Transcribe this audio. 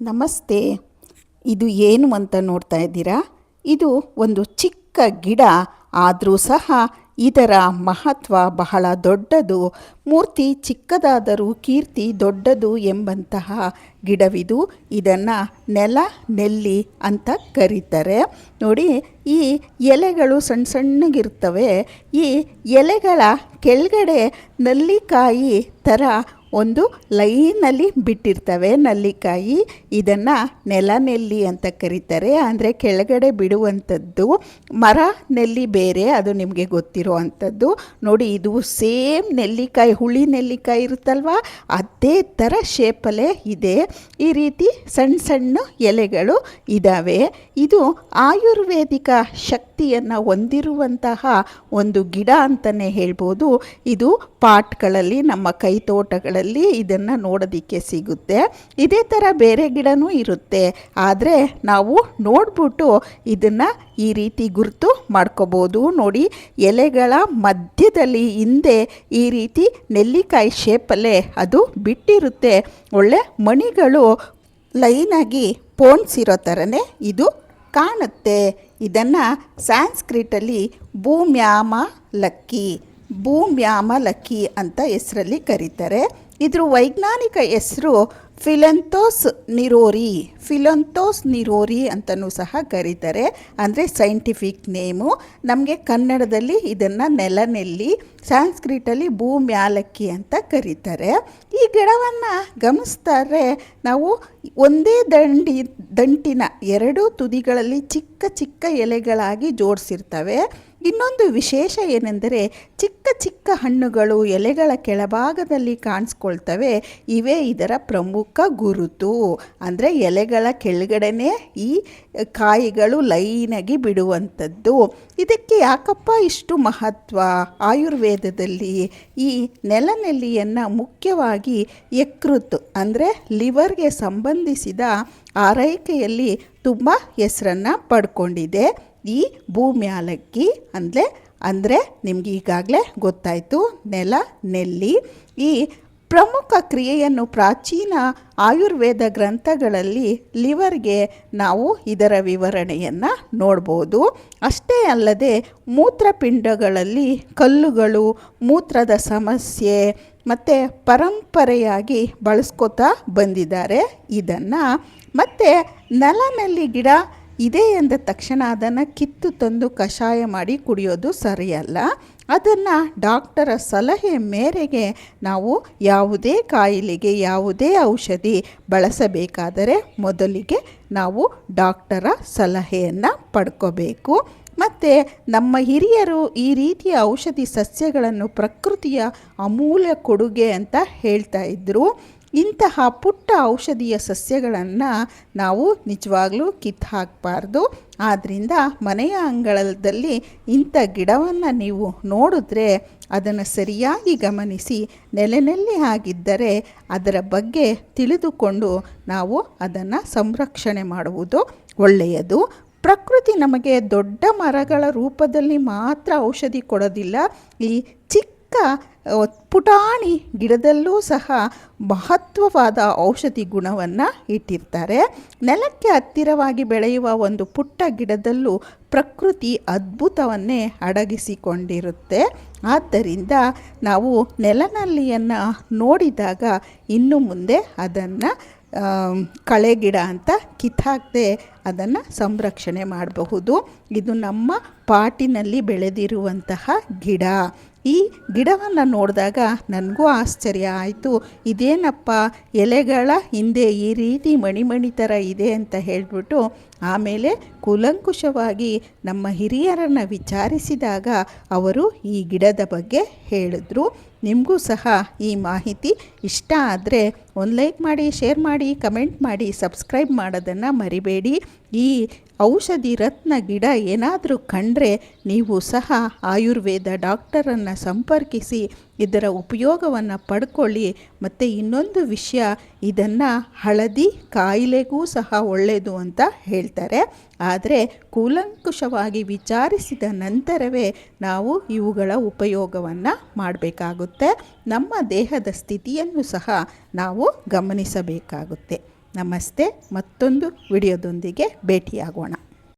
ನಮಸ್ತೆ. ಇದು ಏನು ಅಂತ ನೋಡ್ತಾ ಇದ್ದೀರಾ? ಇದು ಒಂದು ಚಿಕ್ಕ ಗಿಡ, ಆದರೂ ಸಹ ಇದರ ಮಹತ್ವ ಬಹಳ ದೊಡ್ಡದು. ಮೂರ್ತಿ ಚಿಕ್ಕದಾದರೂ ಕೀರ್ತಿ ದೊಡ್ಡದು ಎಂಬಂತಹ ಗಿಡವಿದು. ಇದನ್ನು ನೆಲ್ಲಿ ಅಂತ ಕರೀತಾರೆ. ನೋಡಿ, ಈ ಎಲೆಗಳು ಸಣ್ಣ ಸಣ್ಣಗಿರ್ತವೆ. ಈ ಎಲೆಗಳ ಕೆಳಗಡೆ ನಲ್ಲಿಕಾಯಿ ಥರ ಒಂದು ಲೈನಲ್ಲಿ ಬಿಟ್ಟಿರ್ತವೆ ನಲ್ಲಿಕಾಯಿ. ಇದನ್ನು ನೆಲ್ಲಿ ಅಂತ ಕರೀತಾರೆ. ಅಂದರೆ ಕೆಳಗಡೆ ಬಿಡುವಂಥದ್ದು. ಮರ ನೆಲ್ಲಿ ಬೇರೆ, ಅದು ನಿಮಗೆ ಗೊತ್ತಿರೋ ಅಂಥದ್ದು. ನೋಡಿ, ಇದು ಸೇಮ್ ನೆಲ್ಲಿಕಾಯಿ, ಹುಳಿ ನೆಲ್ಲಿಕಾಯಿ ಇರುತ್ತಲ್ವ, ಅದೇ ಥರ ಶೇಪಲ್ಲೇ ಇದೆ. ಈ ರೀತಿ ಸಣ್ಣ ಸಣ್ಣ ಎಲೆಗಳು ಇದ್ದಾವೆ. ಇದು ಆಯುರ್ವೇದಿಕ ಶಕ್ತಿಯನ್ನು ಹೊಂದಿರುವಂತಹ ಒಂದು ಗಿಡ ಅಂತಲೇ ಹೇಳ್ಬೋದು. ಇದು ಪಾಟ್ಗಳಲ್ಲಿ, ನಮ್ಮ ಕೈ ತೋಟಗಳಲ್ಲಿ ಇದನ್ನು ನೋಡೋದಕ್ಕೆ ಸಿಗುತ್ತೆ. ಇದೇ ಥರ ಬೇರೆ ಗಿಡನೂ ಇರುತ್ತೆ. ಆದರೆ ನಾವು ನೋಡ್ಬಿಟ್ಟು ಇದನ್ನು ಈ ರೀತಿ ಗುರುತು ಮಾಡ್ಕೋಬೋದು. ನೋಡಿ, ಎಲೆಗಳ ಮಧ್ಯದಲ್ಲಿ ಹಿಂದೆ ಈ ರೀತಿ ನೆಲ್ಲಿಕಾಯಿ ಶೇಪಲ್ಲೇ ಅದು ಬಿಟ್ಟಿರುತ್ತೆ. ಒಳ್ಳೆ ಮಣಿಗಳು ಲೈನಾಗಿ ಪೋಣಿಸಿರೋ ಥರನೇ ಇದು ಕಾಣುತ್ತೆ. ಇದನ್ನು ಸ್ಯಾನ್ಸ್ಕ್ರಿಟಲ್ಲಿ ಭೂಮ್ಯಾಮಲಕ್ಕಿ ಅಂತ ಹೆಸರಲ್ಲಿ ಕರೀತಾರೆ. ಇದ್ರ ವೈಜ್ಞಾನಿಕ ಹೆಸರು ಫಿಲಂಥೋಸ್ ನಿರೋರಿ ಅಂತಲೂ ಸಹ ಕರೀತಾರೆ. ಅಂದರೆ ಸೈಂಟಿಫಿಕ್ ನೇಮು. ನಮಗೆ ಕನ್ನಡದಲ್ಲಿ ಇದನ್ನು ನೆಲ್ಲಿ, ಸಂಸ್ಕೃತಲ್ಲಿ ಭೂಮ್ಯಾಲಕ್ಕಿ ಅಂತ ಕರೀತಾರೆ. ಈ ಗಿಡವನ್ನು ಗಮನಿಸ್ತಾರೆ ನಾವು, ಒಂದೇ ದಂಟಿನ ಎರಡೂ ತುದಿಗಳಲ್ಲಿ ಚಿಕ್ಕ ಚಿಕ್ಕ ಎಲೆಗಳಾಗಿ ಜೋಡಿಸಿರ್ತವೆ. ಇನ್ನೊಂದು ವಿಶೇಷ ಏನೆಂದರೆ, ಚಿಕ್ಕ ಚಿಕ್ಕ ಹಣ್ಣುಗಳು ಎಲೆಗಳ ಕೆಳಭಾಗದಲ್ಲಿ ಕಾಣಿಸ್ಕೊಳ್ತವೆ. ಇವೇ ಇದರ ಪ್ರಮುಖ ಗುರುತು. ಅಂದರೆ ಎಲೆಗಳ ಕೆಳಗಡೆನೇ ಈ ಕಾಯಿಗಳು ಲೈನಾಗಿ ಬಿಡುವಂಥದ್ದು. ಇದಕ್ಕೆ ಯಾಕಪ್ಪ ಇಷ್ಟು ಮಹತ್ವ? ಆಯುರ್ವೇದದಲ್ಲಿ ಈ ನೆಲ್ಲಿಯನ್ನು ಮುಖ್ಯವಾಗಿ ಯಕೃತ್ ಅಂದರೆ ಲಿವರ್ಗೆ ಸಂಬಂಧಿಸಿದ ಆರೈಕೆಯಲ್ಲಿ ತುಂಬ ಹೆಸರನ್ನು ಪಡ್ಕೊಂಡಿದೆ. ಈ ಭೂಮ್ಯಾಲಕ್ಕಿ ಅಂದರೆ ನಿಮ್ಗೆ ಈಗಾಗಲೇ ಗೊತ್ತಾಯಿತು, ನೆಲ್ಲಿ. ಈ ಪ್ರಮುಖ ಕ್ರಿಯೆಯನ್ನು ಪ್ರಾಚೀನ ಆಯುರ್ವೇದ ಗ್ರಂಥಗಳಲ್ಲಿ ಲಿವರ್ಗೆ ನಾವು ಇದರ ವಿವರಣೆಯನ್ನು ನೋಡ್ಬೋದು. ಅಷ್ಟೇ ಅಲ್ಲದೆ ಮೂತ್ರಪಿಂಡಗಳಲ್ಲಿ ಕಲ್ಲುಗಳು, ಮೂತ್ರದ ಸಮಸ್ಯೆ ಮತ್ತು ಪರಂಪರೆಯಾಗಿ ಬಳಸ್ಕೊತಾ ಬಂದಿದ್ದಾರೆ ಇದನ್ನು. ಮತ್ತು ನೆಲ್ಲಿ ಗಿಡ ಇದೆ ಎಂದ ತಕ್ಷಣ ಅದನ್ನು ಕಿತ್ತು ತಂದು ಕಷಾಯ ಮಾಡಿ ಕುಡಿಯೋದು ಸರಿಯಲ್ಲ. ಅದನ್ನು ಡಾಕ್ಟರ ಸಲಹೆ ಮೇರೆಗೆ ನಾವು ಯಾವುದೇ ಕಾಯಿಲೆಗೆ ಯಾವುದೇ ಔಷಧಿ ಬಳಸಬೇಕಾದರೆ ಮೊದಲಿಗೆ ನಾವು ಡಾಕ್ಟರ ಸಲಹೆಯನ್ನು ಪಡ್ಕೋಬೇಕು. ಮತ್ತು ನಮ್ಮ ಹಿರಿಯರು ಈ ರೀತಿಯ ಔಷಧಿ ಸಸ್ಯಗಳನ್ನು ಪ್ರಕೃತಿಯ ಅಮೂಲ್ಯ ಕೊಡುಗೆ ಅಂತ ಹೇಳ್ತಾ ಇದ್ದರು. ಇಂತಹ ಪುಟ್ಟ ಔಷಧೀಯ ಸಸ್ಯಗಳನ್ನು ನಾವು ನಿಜವಾಗ್ಲೂ ಕಿತ್ತು ಹಾಕಬಾರ್ದು. ಆದ್ದರಿಂದ ಮನೆಯ ಅಂಗಳದಲ್ಲಿ ಇಂಥ ಗಿಡವನ್ನು ನೀವು ನೋಡಿದ್ರೆ ಅದನ್ನು ಸರಿಯಾಗಿ ಗಮನಿಸಿ, ನೆಲ್ಲಿ ಆಗಿದ್ದರೆ ಅದರ ಬಗ್ಗೆ ತಿಳಿದುಕೊಂಡು ನಾವು ಅದನ್ನು ಸಂರಕ್ಷಣೆ ಮಾಡುವುದು ಒಳ್ಳೆಯದು. ಪ್ರಕೃತಿ ನಮಗೆ ದೊಡ್ಡ ಮರಗಳ ರೂಪದಲ್ಲಿ ಮಾತ್ರ ಔಷಧಿ ಕೊಡೋದಿಲ್ಲ. ಈ ಚಿಕ್ಕ ಪುಟಾಣಿ ಗಿಡದಲ್ಲೂ ಸಹ ಮಹತ್ವವಾದ ಔಷಧಿ ಗುಣವನ್ನು ಇಟ್ಟಿರ್ತಾರೆ. ನೆಲಕ್ಕೆ ಹತ್ತಿರವಾಗಿ ಬೆಳೆಯುವ ಒಂದು ಪುಟ್ಟ ಗಿಡದಲ್ಲೂ ಪ್ರಕೃತಿ ಅದ್ಭುತವನ್ನೇ ಅಡಗಿಸಿಕೊಂಡಿರುತ್ತೆ. ಆದ್ದರಿಂದ ನಾವು ನೆಲ್ಲಿಯನ್ನು ನೋಡಿದಾಗ ಇನ್ನು ಮುಂದೆ ಅದನ್ನು ಕಳೆಗಿಡ ಅಂತ ಕಿತ್ತಾಕದೆ ಅದನ್ನು ಸಂರಕ್ಷಣೆ ಮಾಡಬಹುದು. ಇದು ನಮ್ಮ ಪಾಟಿನಲ್ಲಿ ಬೆಳೆದಿರುವಂತಹ ಗಿಡ. ಈ ಗಿಡವನ್ನು ನೋಡಿದಾಗ ನನಗೂ ಆಶ್ಚರ್ಯ ಆಯಿತು. ಇದೇನಪ್ಪ, ಎಲೆಗಳ ಹಿಂದೆ ಈ ರೀತಿ ಮಣಿ ಥರ ಇದೆ ಅಂತ ಹೇಳಿಬಿಟ್ಟು ಆಮೇಲೆ ಕೂಲಂಕುಷವಾಗಿ ನಮ್ಮ ಹಿರಿಯರನ್ನು ವಿಚಾರಿಸಿದಾಗ ಅವರು ಈ ಗಿಡದ ಬಗ್ಗೆ ಹೇಳಿದ್ರು. ನಿಮಗೂ ಸಹ ಈ ಮಾಹಿತಿ ಇಷ್ಟ ಆದರೆ ಒಂದು ಲೈಕ್ ಮಾಡಿ, ಶೇರ್ ಮಾಡಿ, ಕಮೆಂಟ್ ಮಾಡಿ, ಸಬ್ಸ್ಕ್ರೈಬ್ ಮಾಡೋದನ್ನು ಮರಿಬೇಡಿ. ಈ ಔಷಧಿ ರತ್ನ ಗಿಡ ಏನಾದರೂ ಕಂಡ್ರೆ ನೀವು ಸಹ ಆಯುರ್ವೇದ ಡಾಕ್ಟರನ್ನು ಸಂಪರ್ಕಿಸಿ ಇದರ ಉಪಯೋಗವನ್ನು ಪಡ್ಕೊಳ್ಳಿ. ಮತ್ತು ಇನ್ನೊಂದು ವಿಷಯ, ಇದನ್ನು ಹಳದಿ ಕಾಯಿಲೆಗೂ ಸಹ ಒಳ್ಳೆಯದು ಅಂತ ಹೇಳ್ತಾರೆ. ಆದರೆ ಕೂಲಂಕುಷವಾಗಿ ವಿಚಾರಿಸಿದ ನಂತರವೇ ನಾವು ಇವುಗಳ ಉಪಯೋಗವನ್ನು ಮಾಡಬೇಕಾಗುತ್ತೆ. ನಮ್ಮ ದೇಹದ ಸ್ಥಿತಿಯನ್ನು ಸಹ ನಾವು ಗಮನಿಸಬೇಕಾಗುತ್ತೆ. ನಮಸ್ತೆ. ಮತ್ತೊಂದು ವಿಡಿಯೋದೊಂದಿಗೆ ಭೇಟಿಯಾಗೋಣ.